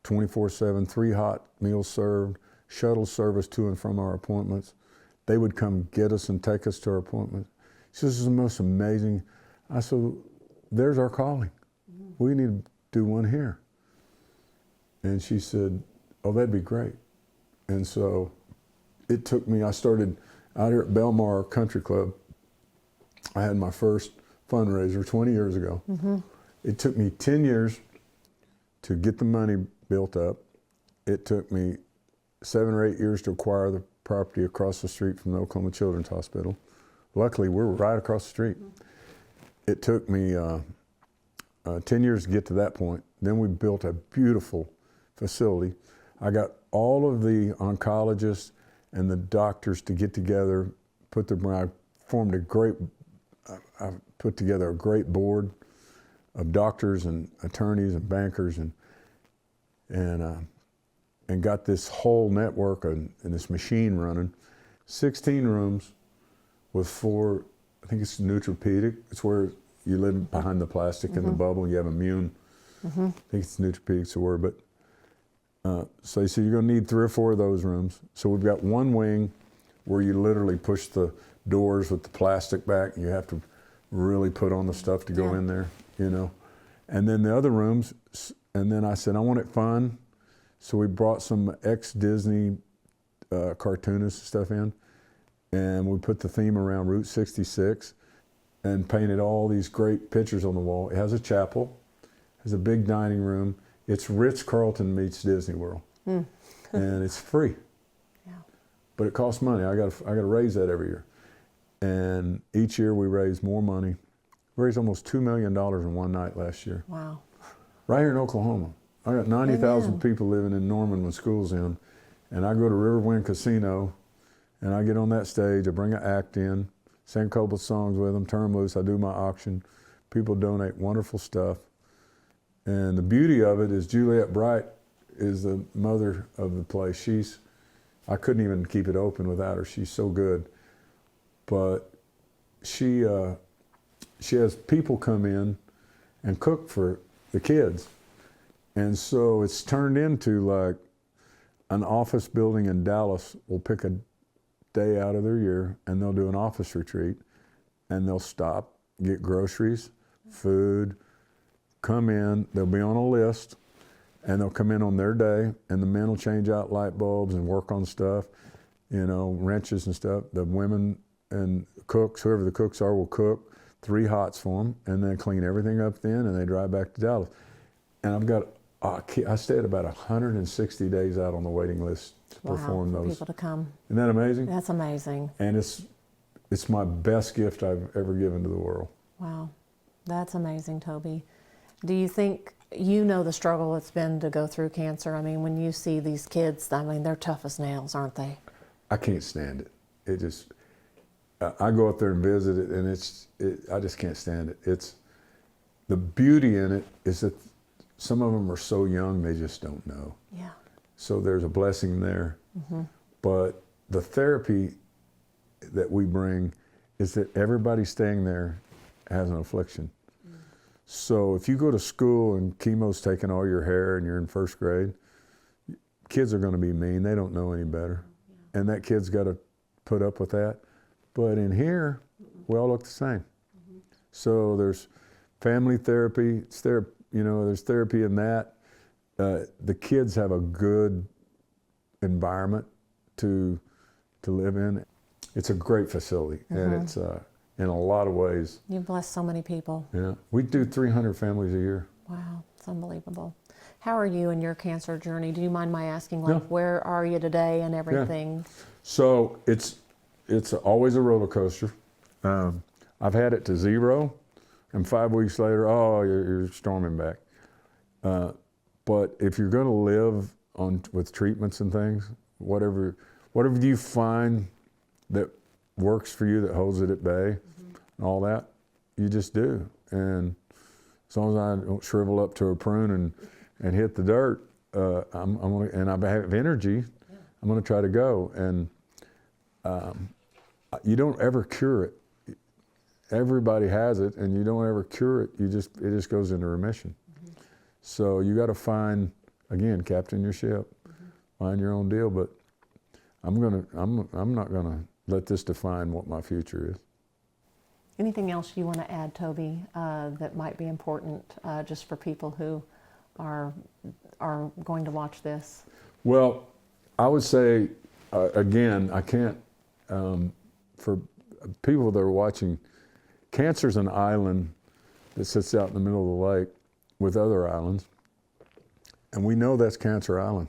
24/7, 3 hot meals served, shuttle service to and from our appointments. They would come get us and take us to our appointments. She said, this is the most amazing. I said, there's our calling. We need to do one here. And she said, oh, that'd be great. And so it took me, I started out here at Belmar Country Club. I had my first fundraiser 20 years ago. Mm-hmm. It took me 10 years to get the money built up. It took me 7 or 8 years to acquire the property across the street from the Oklahoma Children's Hospital. Luckily, we were right across the street. It took me 10 years to get to that point. Then we built a beautiful facility. I got all of the oncologists and the doctors to get together, I put together a great board of doctors and attorneys and bankers and got this whole network and this machine running. 16 rooms with 4, I think it's neutropedic. It's where you live behind the plastic in the bubble. You have immune. I think it's neutropedic's the word, but so they said you're going to need 3 or 4 of those rooms. So we've got one wing where you literally push the doors with the plastic back. And you have to really put on the stuff to go in there, you know. And then the other rooms, and then I said, I want it fun. So we brought some ex-Disney cartoonists and stuff in, and we put the theme around Route 66 and painted all these great pictures on the wall. It has a chapel, has a big dining room. It's Ritz-Carlton meets Disney World, and it's free. Yeah. But it costs money. I got to raise that every year, and each year we raise more money. We raised almost $2 million in one night last year. Wow! Right here in Oklahoma, I got 90,000 people living in Norman when school's in, and I go to Riverwind Casino, and I get on that stage. I bring an act in, sing a couple of songs with them, turn them loose. I do my auction. People donate wonderful stuff. And the beauty of it is Juliette Bright is the mother of the place. I couldn't even keep it open without her. She's so good. But she has people come in and cook for the kids. And so it's turned into like an office building in Dallas will pick a day out of their year and they'll do an office retreat and they'll stop, get groceries, food, come in, they'll be on a list, and they'll come in on their day, and the men will change out light bulbs and work on stuff, you know, wrenches and stuff. The women and cooks, whoever the cooks are, will cook 3 hots for them, and then clean everything up then, and they drive back to Dallas. And I stay at about 160 days out on the waiting list to perform those. People to come. Isn't that amazing? That's amazing. And it's my best gift I've ever given to the world. Wow, that's amazing, Toby. Do you think you know the struggle it's been to go through cancer? I mean, when you see these kids, I mean, they're tough as nails, aren't they? I can't stand it. It just, I go up there and visit it, and I just can't stand it. It's, the beauty in it is that some of them are so young, they just don't know. Yeah. So there's a blessing there. Mm-hmm. But the therapy that we bring is that everybody staying there has an affliction. So if you go to school and chemo's taking all your hair and you're in first grade, kids are going to be mean. They don't know any better. And that kid's got to put up with that. But in here, we all look the same. So there's family therapy, there's therapy in that. The kids have a good environment to live in. It's a great facility, and it's in a lot of ways. You bless so many people. Yeah, we do 300 families a year. Wow, it's unbelievable. How are you in your cancer journey? Do you mind my asking, like, No. where are you today and everything? So it's always a roller coaster. I've had it to 0, and 5 weeks later, oh, you're storming back. But if you're going to live with treatments and things, whatever you find that works for you, that holds it at bay, and all that, you just do. And as long as I don't shrivel up to a prune and hit the dirt, I'm gonna, and I have energy, I'm going to try to go. And you don't ever cure it. Everybody has it, and you don't ever cure it. It just goes into remission. So you got to find, again, captain your ship, find your own deal. But I'm not gonna let this define what my future is. Anything else you want to add, Toby, that might be important just for people who are going to watch this? Well, I would say, again, I can't, for people that are watching, cancer's an island that sits out in the middle of the lake with other islands, and we know that's Cancer Island.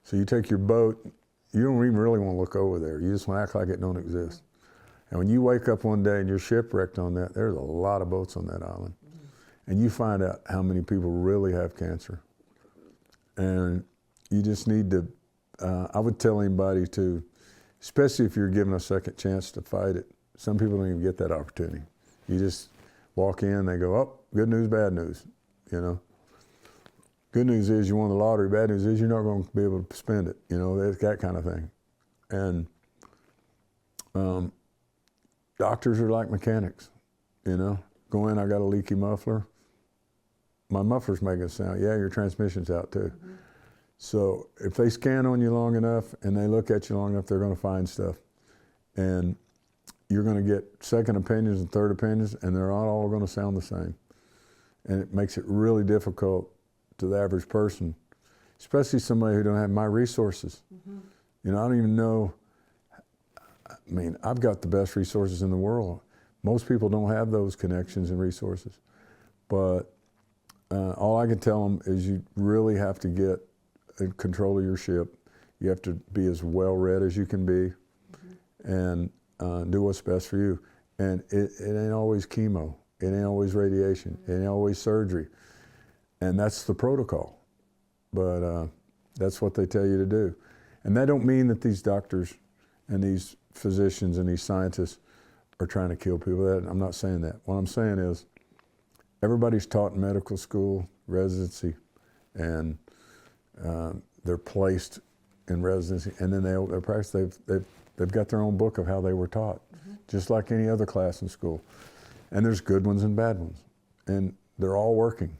So you take your boat, you don't even really want to look over there. You just want to act like it don't exist. And when you wake up one day and you're shipwrecked on that, there's a lot of boats on that island. And you find out how many people really have cancer. And you just need to, I would tell anybody to, especially if you're given a second chance to fight it, some people don't even get that opportunity. You just walk in, they go, oh, good news, bad news, Good news is you won the lottery, bad news is you're not going to be able to spend it, that kind of thing. And doctors are like mechanics, Go in, I got a leaky muffler. My muffler's making a sound. Yeah, your transmission's out too. So if they scan on you long enough and they look at you long enough, they're going to find stuff. And you're going to get second opinions and third opinions, and they're not all going to sound the same. And it makes it really difficult to the average person, especially somebody who don't have my resources. I don't even know, I've got the best resources in the world. Most people don't have those connections and resources. But all I can tell them is you really have to get in control of your ship. You have to be as well-read as you can be, and do what's best for you. And it ain't always chemo. It ain't always radiation. It ain't always surgery. And that's the protocol. But that's what they tell you to do. And that don't mean that these doctors and these physicians and these scientists are trying to kill people. I'm not saying that. What I'm saying is everybody's taught in medical school, residency, and they're placed in residency, and then they practice. They've got their own book of how they were taught, just like any other class in school. And there's good ones and bad ones, and they're all working.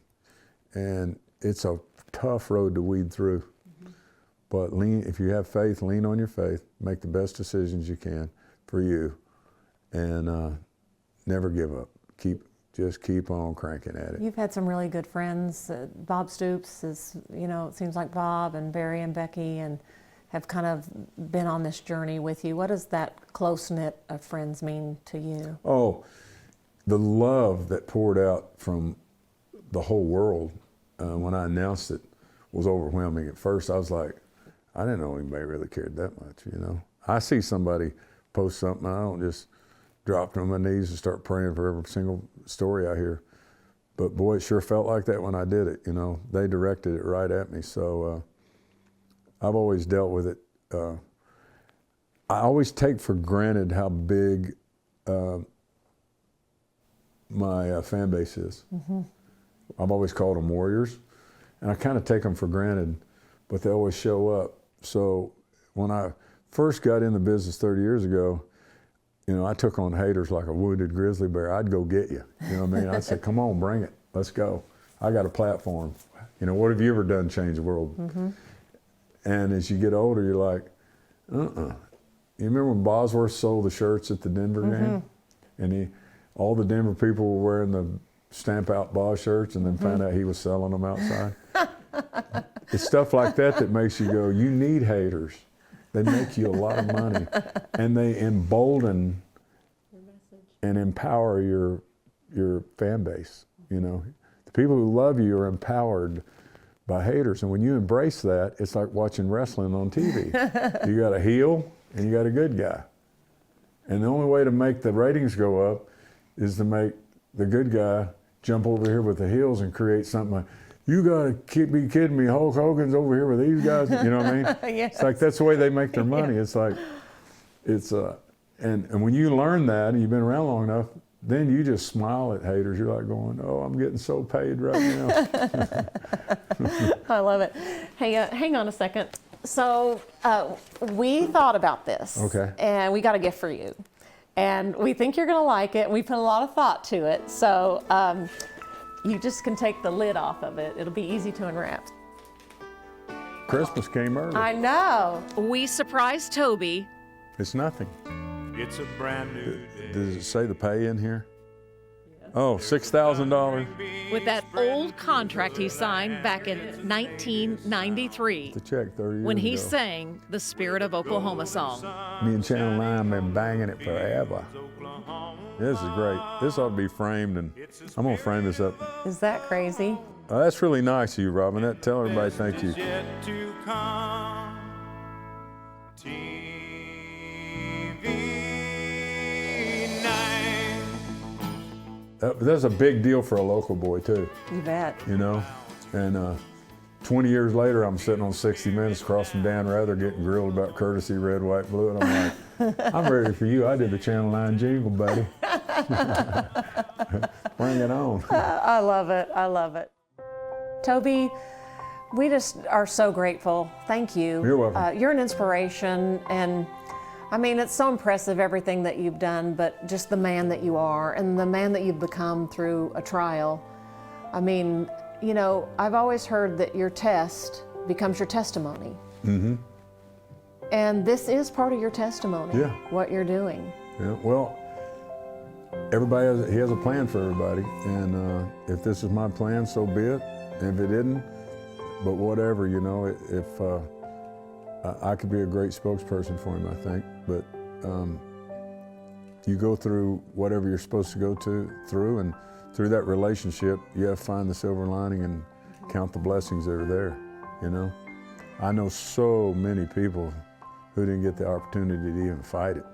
And it's a tough road to weed through. But if you have faith, lean on your faith, make the best decisions you can for you, and never give up. Just keep on cranking at it. You've had some really good friends. Bob Stoops is, it seems like Bob and Barry and Becky and have kind of been on this journey with you. What does that close-knit of friends mean to you? Oh, the love that poured out from the whole world when I announced it was overwhelming. At first, I was like, I didn't know anybody really cared that much, I see somebody post something, I don't just drop to my knees and start praying for every single story I hear. But boy, it sure felt like that when I did it, They directed it right at me. So I've always dealt with it. I always take for granted how big my fan base is. I've always called them warriors, and I kind of take them for granted, but they always show up. So when I first got in the business 30 years ago, you know, I took on haters like a wounded grizzly bear. I'd go get you. You know what I mean? I'd say, come on, bring it. Let's go. I got a platform. You know, what have you ever done to change the world? And as you get older, you're like, You remember when Bosworth sold the shirts at the Denver game? And all the Denver people were wearing the Stamp Out Boss shirts and then found out he was selling them outside? It's stuff like that makes you go, you need haters. They make you a lot of money. And they embolden and empower your fan base, you know. The people who love you are empowered by haters. And when you embrace that, it's like watching wrestling on TV. You got a heel and you got a good guy. And the only way to make the ratings go up is to make the good guy jump over here with the heels and create something like, you gotta be kidding me, Hulk Hogan's over here with these guys, you know what I mean? Yes. It's like, that's the way they make their money. It's like, and when you learn that and you've been around long enough, then you just smile at haters. You're like going, oh, I'm getting so paid right now. I love it. Hey, hang on a second. So we thought about this. Okay. And we got a gift for you. And we think you're gonna like it. We put a lot of thought to it. So you just can take the lid off of it. It'll be easy to unwrap. Christmas came early. I know. We surprised Toby. It's nothing. It's a brand new day. Does it say the pay in here? Oh, $6,000. With that old contract he signed back in 1993 The check 30 years when he ago. sang the Spirit of Oklahoma song. Me and Channel 9 been banging it forever. This is great. This ought to be framed, and I'm gonna frame this up. Is that crazy? That's really nice of you, Robin. Tell everybody thank you. Yet to come. TV night. That's a big deal for a local boy too, You bet. you know. And 20 years later, I'm sitting on 60 Minutes across from Dan Rather getting grilled about courtesy, red, white, blue, and I'm like, I'm ready for you. I did the Channel 9 jingle, buddy. Bring it on. I love it. I love it. Toby, we just are so grateful. Thank you. You're welcome. You're an inspiration, and I mean, it's so impressive everything that you've done, but just the man that you are and the man that you've become through a trial. I mean, you know, I've always heard that your test becomes your testimony. And this is part of your testimony, Yeah. what you're doing. Yeah, well, he has a plan for everybody, and if this is my plan, so be it. If it isn't, but whatever, you know, if I could be a great spokesperson for him, I think. But you go through whatever you're supposed to go through, and through that relationship, you have to find the silver lining and count the blessings that are there, you know. I know so many people who didn't get the opportunity to even fight it.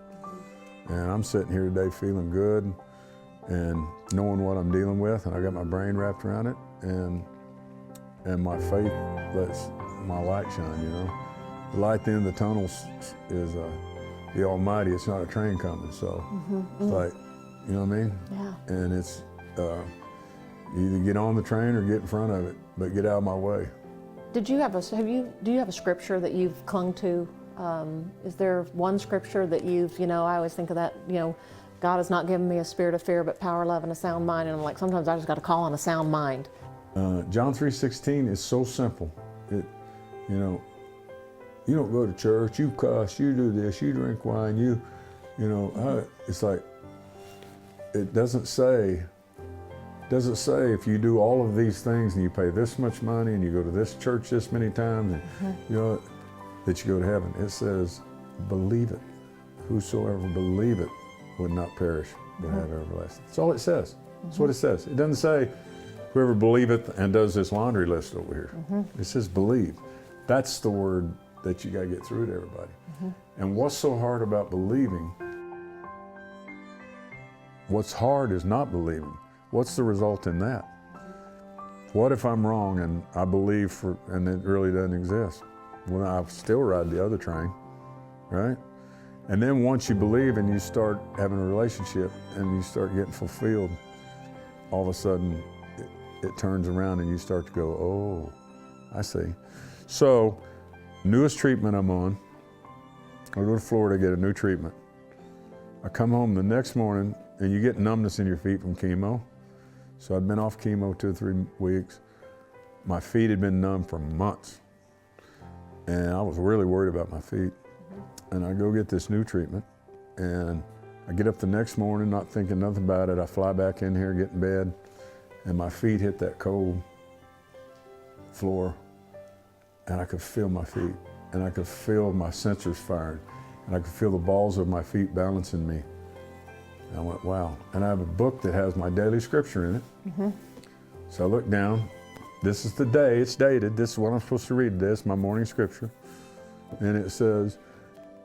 And I'm sitting here today feeling good and knowing what I'm dealing with, and I got my brain wrapped around it, and my faith lets my light shine, you know. The light at the end of the tunnel is the Almighty. It's not a train coming, so it's like, you know what I mean? Yeah. And it's you either get on the train or get in front of it, but get out of my way. Do you have a scripture that you've clung to? Is there one scripture that you've, you know, I always think of that, you know, God has not given me a spirit of fear, but power, love, and a sound mind. And I'm like, sometimes I just got to call on a sound mind. John 3:16 is so simple. You know, you don't go to church, you cuss, you do this, you drink wine, you know, it's like, it doesn't say if you do all of these things and you pay this much money and you go to this church this many times, and you know, that you go to heaven. It says, believe it. Whosoever believeth would not perish, but have everlasting. That's all it says. That's what it says. It doesn't say, whoever believeth and does this laundry list over here. It says believe. That's the word that you got to get through to everybody. And what's so hard about believing? What's hard is not believing. What's the result in that? What if I'm wrong and I believe and it really doesn't exist? Well, I still ride the other train, right? And then once you believe and you start having a relationship and you start getting fulfilled, all of a sudden it turns around and you start to go, oh, I see. So, newest treatment I'm on, I go to Florida to get a new treatment. I come home the next morning, and you get numbness in your feet from chemo. So I'd been off chemo 2 or 3 weeks. My feet had been numb for months. And I was really worried about my feet. And I go get this new treatment, and I get up the next morning not thinking nothing about it. I fly back in here, get in bed, and my feet hit that cold floor, and I could feel my feet, and I could feel my sensors firing, and I could feel the balls of my feet balancing me. And I went, wow. And I have a book that has my daily scripture in it. So I look down. This is the day, it's dated. This is what I'm supposed to read today. It's my morning scripture. And it says,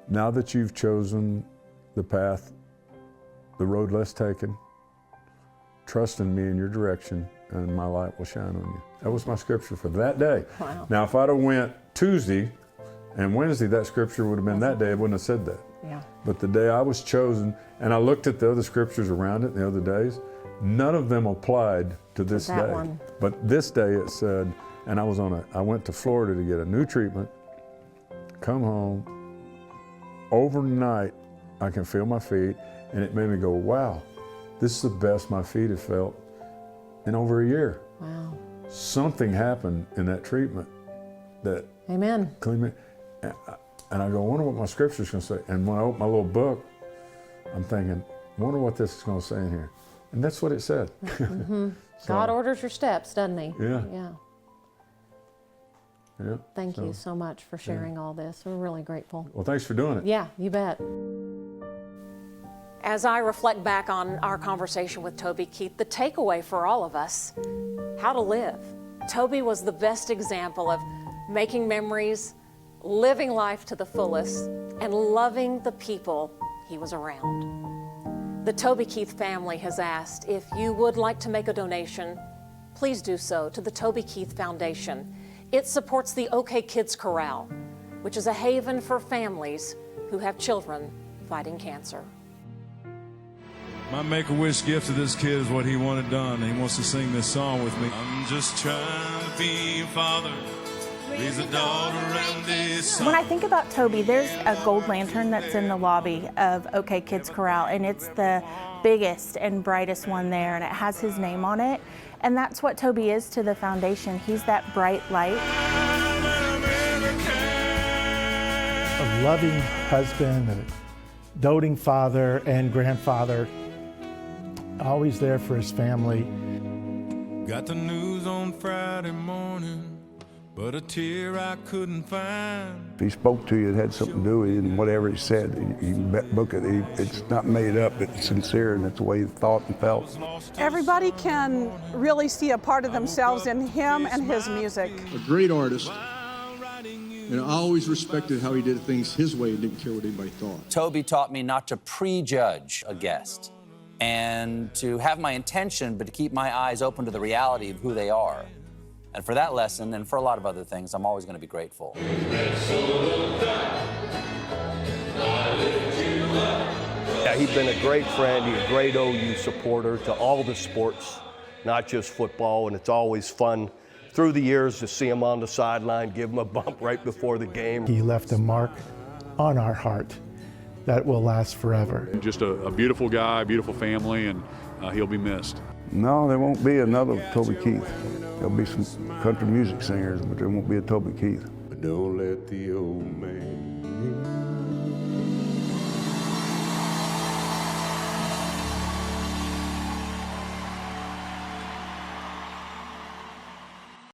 now that you've chosen the path, the road less taken, trust in me in your direction, and my light will shine on you. That was my scripture for that day. Wow. Now, if I'd have went Tuesday and Wednesday, that scripture would have been that day. It wouldn't have said that. Yeah. But the day I was chosen, and I looked at the other scriptures around it the other days, none of them applied to this that day. one. But this day it said, and I went to Florida to get a new treatment, come home, overnight I can feel my feet, and it made me go, wow, this is the best my feet have felt in over a year. Wow. Something happened in that treatment that Amen. cleaned me. And I go, I wonder what my scripture's gonna say. And when I open my little book, I'm thinking, I wonder what this is gonna say in here. And that's what it said. So, God orders your steps, doesn't he? Yeah. Yeah. Yeah. Thank you so much for sharing all this. We're really grateful. Well, thanks for doing it. Yeah, you bet. As I reflect back on our conversation with Toby Keith, the takeaway for all of us, how to live. Toby was the best example of making memories, living life to the fullest, and loving the people he was around. The Toby Keith family has asked if you would like to make a donation, please do so to the Toby Keith Foundation. It supports the OK Kids Corral, which is a haven for families who have children fighting cancer. My Make-A-Wish gift to this kid is what he wanted done. He wants to sing this song with me. I'm just trying to be a father, raise a daughter and this son. When I think about Toby, there's a gold lantern that's in the lobby of OK Kids Corral, and it's the biggest and brightest one there, and it has his name on it. And that's what Toby is to the foundation. He's that bright light. A loving husband, a doting father and grandfather, always there for his family. Got the news on Friday morning, but a tear I couldn't find. If he spoke to you, it had something to do with it, and whatever he said, you can book it. It's not made up, it's sincere, and it's the way he thought and felt. Everybody can really see a part of themselves in him and his music. A great artist, and I always respected how he did things his way and didn't care what anybody thought. Toby taught me not to prejudge a guest and to have my intention, but to keep my eyes open to the reality of who they are. And for that lesson, and for a lot of other things, I'm always going to be grateful. Yeah, he's been a great friend. He's a great OU supporter to all the sports, not just football, and it's always fun through the years to see him on the sideline, give him a bump right before the game. He left a mark on our heart that will last forever. Just a beautiful guy, beautiful family, and he'll be missed. No, there won't be another Toby Keith. There'll be some country music singers, but there won't be a Toby Keith. But don't let the old man